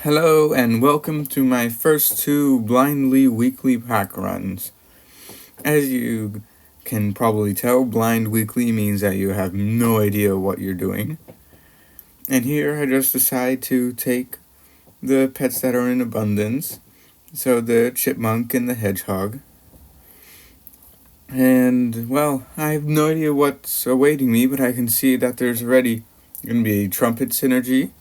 Hello and welcome to my first two blindly weekly pack runs. As you can probably tell, blind weekly means that you have no idea what you're doing. And here I just decide to take the pets that are in abundance, so the chipmunk and the hedgehog. And well, I have no idea what's awaiting me, but I can see that there's already going to be a trumpet synergy.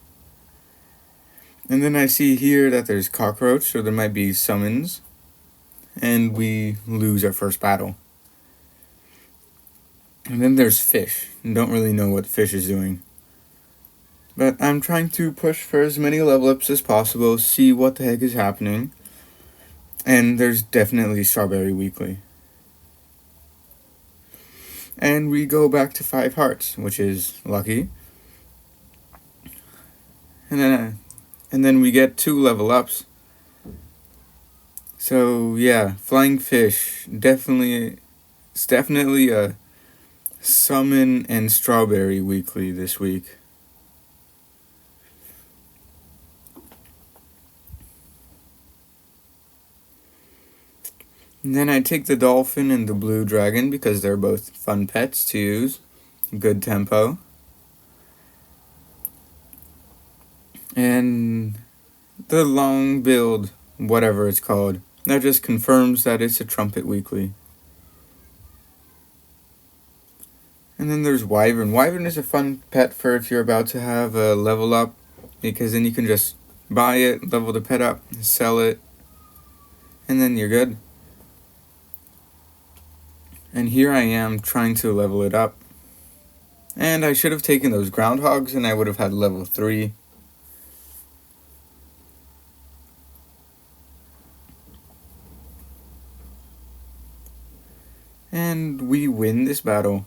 And then I see here that there's cockroach, so there might be summons. And we lose our first battle. And then there's fish. I don't really know what fish is doing. But I'm trying to push for as many level ups as possible, see what the heck is happening. And there's definitely Strawberry Weekly. And we go back to 5 hearts, which is lucky. And then we get 2 level ups. So yeah, Flying Fish, it's definitely a Summon and Strawberry Weekly this week. And then I take the dolphin and the blue dragon because they're both fun pets to use. Good tempo. And the long build, whatever it's called, that just confirms that it's a trumpet weekly. And then there's Wyvern. Wyvern is a fun pet for if you're about to have a level up, because then you can just buy it, level the pet up, sell it, and then you're good. And here I am trying to level it up. And I should have taken those groundhogs and I would have had level 3. And we win this battle.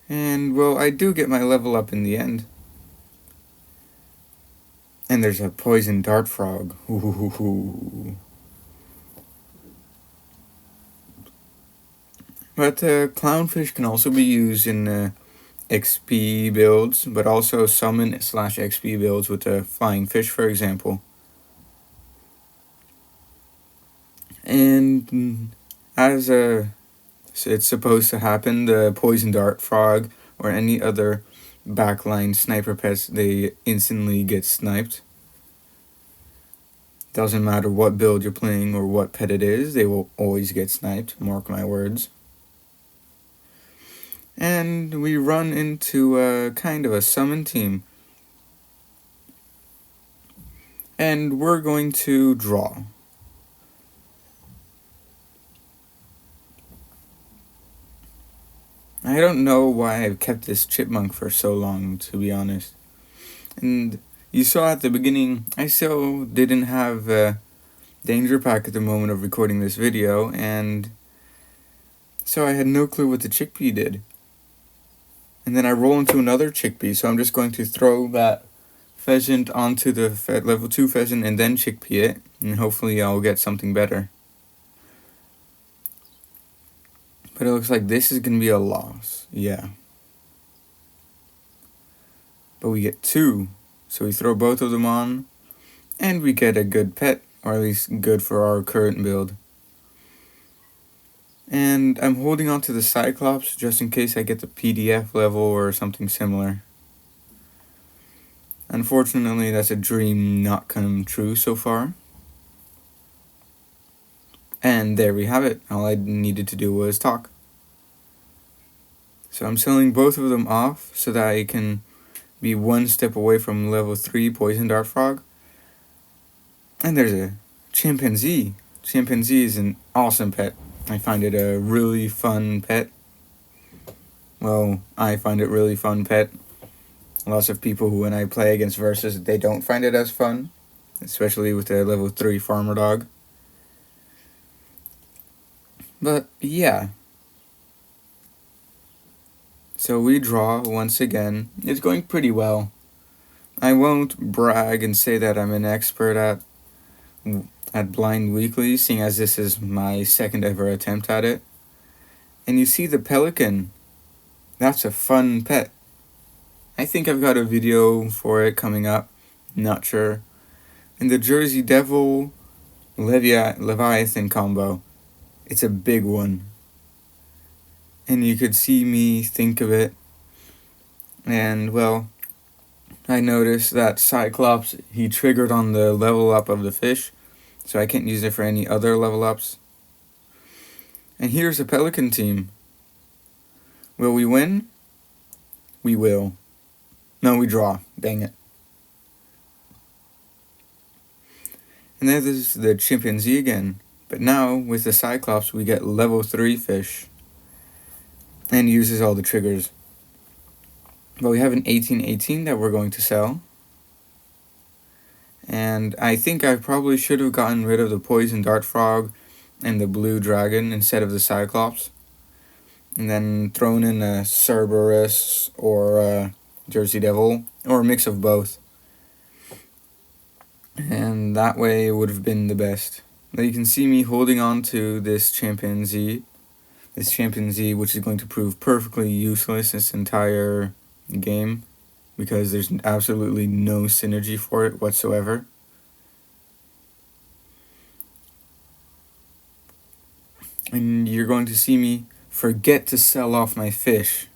And well, I do get my level up in the end. And there's a poison dart frog. Ooh. But clownfish can also be used in XP builds, but also summon / XP builds with a flying fish, for example. And as it's supposed to happen, the poison dart frog or any other backline sniper pets, they instantly get sniped. Doesn't matter what build you're playing or what pet it is, they will always get sniped, mark my words. And we run into a kind of a summon team. And we're going to draw. I don't know why I've kept this chipmunk for so long, to be honest. And you saw at the beginning, I still didn't have a danger pack at the moment of recording this video, and so I had no clue what the chickpea did. And then I roll into another chickpea, so I'm just going to throw that pheasant onto the level 2 pheasant and then chickpea it, and hopefully I'll get something better. But it looks like this is going to be a loss, yeah. But we get 2, so we throw both of them on, and we get a good pet, or at least good for our current build. And I'm holding on to the Cyclops just in case I get the PDF level or something similar. Unfortunately, that's a dream not come true so far. And there we have it. All I needed to do was talk. So I'm selling both of them off so that I can be one step away from level 3 Poison Dart Frog. And there's a chimpanzee. Chimpanzee is an awesome pet. I find it a really fun pet. Well, I find it really fun pet. Lots of people who, when I play against Versus, they don't find it as fun. Especially with the level 3 Farmer Dog. But, yeah. So we draw once again. It's going pretty well. I won't brag and say that I'm an expert at Blind Weekly, seeing as this is my second ever attempt at it. And you see the pelican. That's a fun pet. I think I've got a video for it coming up. Not sure. And the Jersey Devil Leviathan combo. It's a big one. And you could see me think of it. And, well, I noticed that Cyclops, he triggered on the level up of the fish. So I can't use it for any other level ups. And here's a Pelican team. Will we win? We will. No, we draw. Dang it. And there's the chimpanzee again. But now, with the Cyclops, we get level 3 fish. And uses all the triggers. But we have an 1818 that we're going to sell. And I think I probably should have gotten rid of the poison dart frog and the blue dragon instead of the Cyclops. And then thrown in a Cerberus or a Jersey Devil, or a mix of both. And that way it would have been the best. Now you can see me holding on to this chimpanzee. This chimpanzee, which is going to prove perfectly useless this entire game, because there's absolutely no synergy for it whatsoever. And you're going to see me forget to sell off my fish.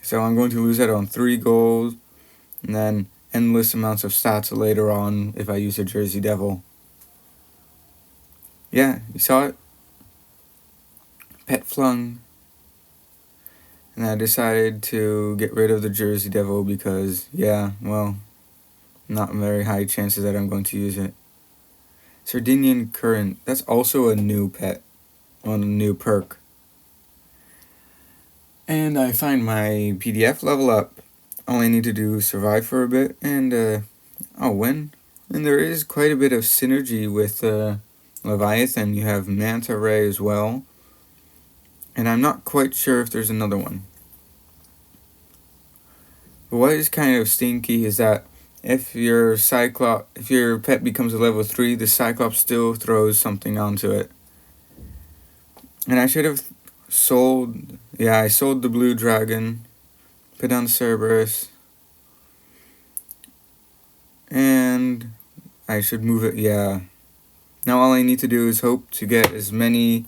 So I'm going to lose that on 3 gold, and then endless amounts of stats later on if I use a Jersey Devil. Yeah, you saw it? Pet flung. And I decided to get rid of the Jersey Devil because, yeah, well, not very high chances that I'm going to use it. Sardinian Current, that's also a new pet, on a new perk. And I find my PDF level up. All I need to do is survive for a bit, and I'll win. And there is quite a bit of synergy with Leviathan. You have Manta Ray as well. And I'm not quite sure if there's another one. But what is kind of stinky is that if your pet becomes a level 3, the Cyclops still throws something onto it. And I should have sold... Yeah, I sold the blue dragon. Put on Cerberus. And I should move it, yeah. Now all I need to do is hope to get as many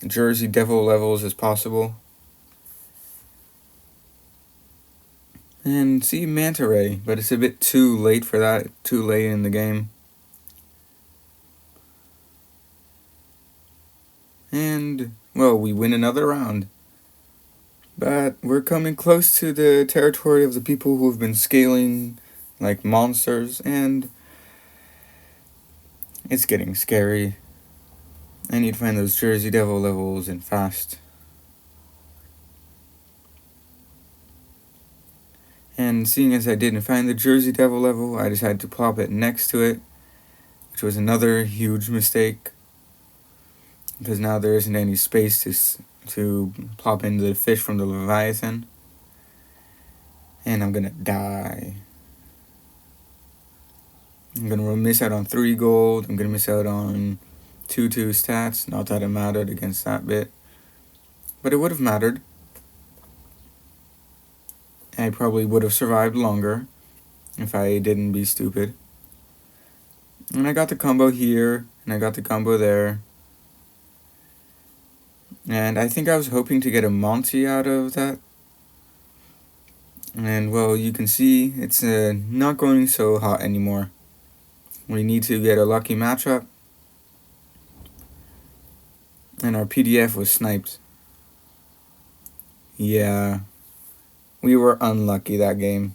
Jersey Devil levels as possible. And see Manta Ray, but it's a bit too late for that, too late in the game. And, well, we win another round. But we're coming close to the territory of the people who have been scaling like monsters, and it's getting scary. I need to find those Jersey Devil levels and fast. And seeing as I didn't find the Jersey Devil level, I decided to plop it next to it, which was another huge mistake, because now there isn't any space to plop in the fish from the Leviathan. And I'm gonna die. I'm gonna miss out on 3 gold. I'm gonna miss out on 2/2 stats. Not that it mattered against that bit, but it would have mattered. I probably would have survived longer if I didn't be stupid. And I got the combo here, and I got the combo there. And I think I was hoping to get a Monty out of that. And, well, you can see it's not going so hot anymore. We need to get a lucky matchup. And our PDF was sniped. Yeah, we were unlucky that game.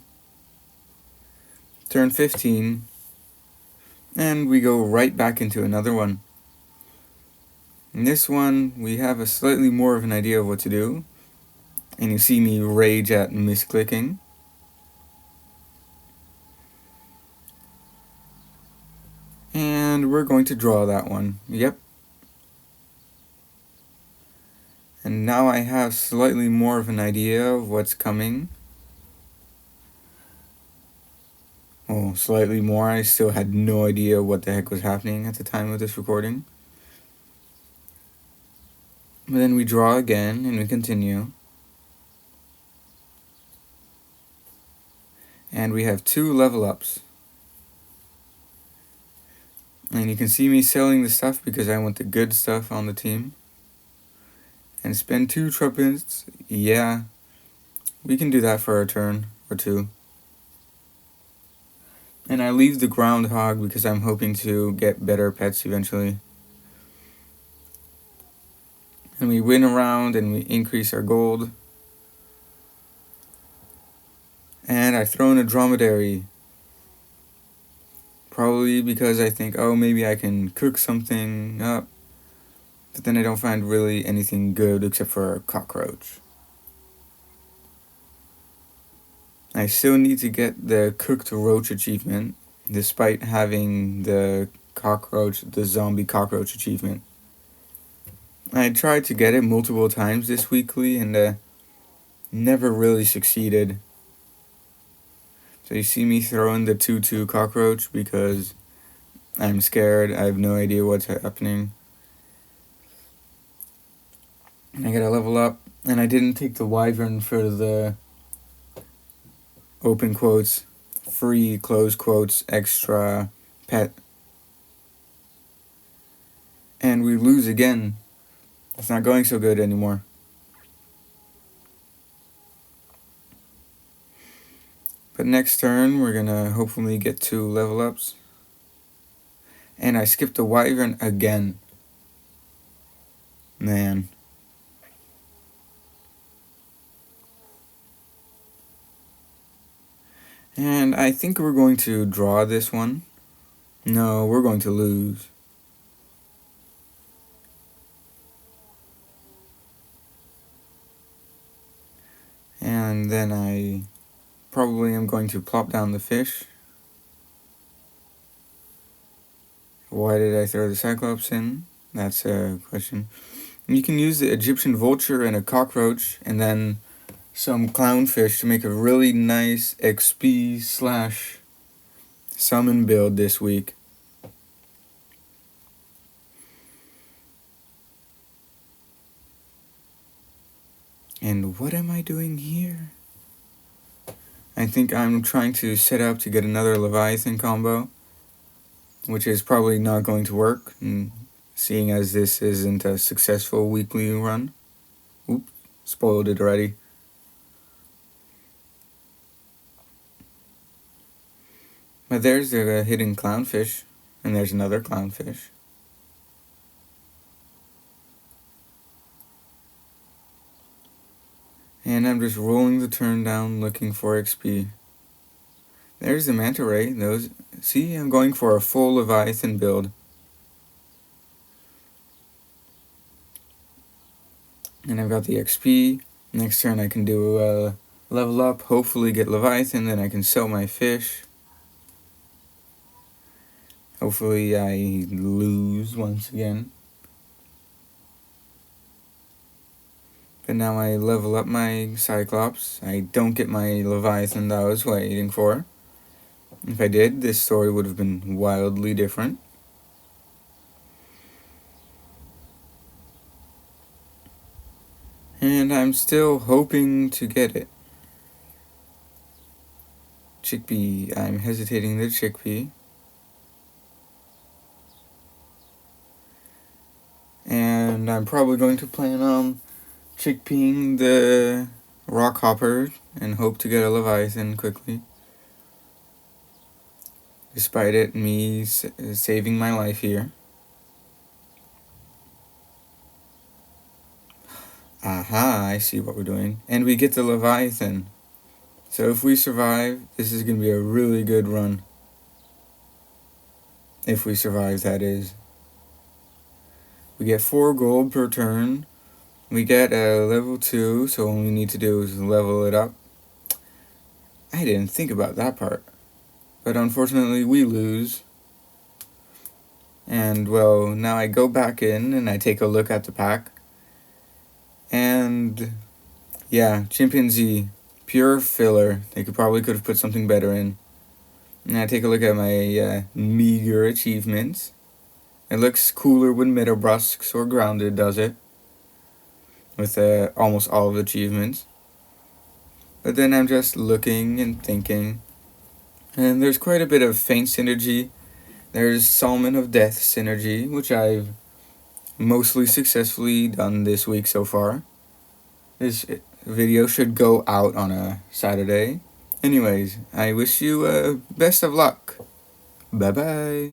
Turn 15. And we go right back into another one. In this one, we have a slightly more of an idea of what to do. And you see me rage at misclicking. And we're going to draw that one. Yep. And now I have slightly more of an idea of what's coming. Oh, slightly more. I still had no idea what the heck was happening at the time of this recording. But then we draw again and we continue. And we have 2 level ups. And you can see me selling the stuff because I want the good stuff on the team. And spend 2 trumpets. Yeah, we can do that for a turn or 2. And I leave the groundhog because I'm hoping to get better pets eventually. And we win around and we increase our gold. And I throw in a dromedary. Probably because I think, oh, maybe I can cook something up. But then I don't find really anything good except for a cockroach. I still need to get the cooked roach achievement, despite having the zombie cockroach achievement. I tried to get it multiple times this weekly and never really succeeded. So you see me throwing the 2/2 cockroach because I'm scared. I have no idea what's happening. And I gotta level up. And I didn't take the wyvern for the open quotes, free close quotes, extra pet. And we lose again. It's not going so good anymore. But next turn, we're gonna hopefully get 2 level ups. And I skipped the wyvern again. Man. And I think we're going to draw this one. No, we're going to lose. And then I probably am going to plop down the fish. Why did I throw the Cyclops in? That's a question. You can use the Egyptian vulture and a cockroach and then some clownfish to make a really nice XP / summon build this week. And what am I doing here? I think I'm trying to set up to get another Leviathan combo, which is probably not going to work, seeing as this isn't a successful weekly run. Oops, spoiled it already. But there's the hidden clownfish, and there's another clownfish. And I'm just rolling the turn down looking for XP. There's the manta ray. See, I'm going for a full Leviathan build. And I've got the XP. Next turn I can do a level up, hopefully get Leviathan, then I can sell my fish. Hopefully I lose once again. But now I level up my Cyclops. I don't get my Leviathan that I was waiting for. If I did, this story would have been wildly different. And I'm still hoping to get it. Chickpea. I'm hesitating the chickpea. And I'm probably going to plan on chickpeaing the rockhopper and hope to get a Leviathan quickly. Despite it, me saving my life here. Aha, I see what we're doing. And we get the Leviathan. So if we survive, this is going to be a really good run. If we survive, that is. We get 4 gold per turn. We get a level 2, so all we need to do is level it up. I didn't think about that part. But unfortunately, we lose. And, well, now I go back in and I take a look at the pack. And, yeah, chimpanzee. Pure filler. They could have put something better in. And I take a look at my meager achievements. It looks cooler when Metabrusks or Grounded does it. with almost all of the achievements. But then I'm just looking and thinking, and there's quite a bit of Feint synergy. There's Salmon of Death synergy, which I've mostly successfully done this week so far. This video should go out on a Saturday. Anyways, I wish you best of luck. Bye bye.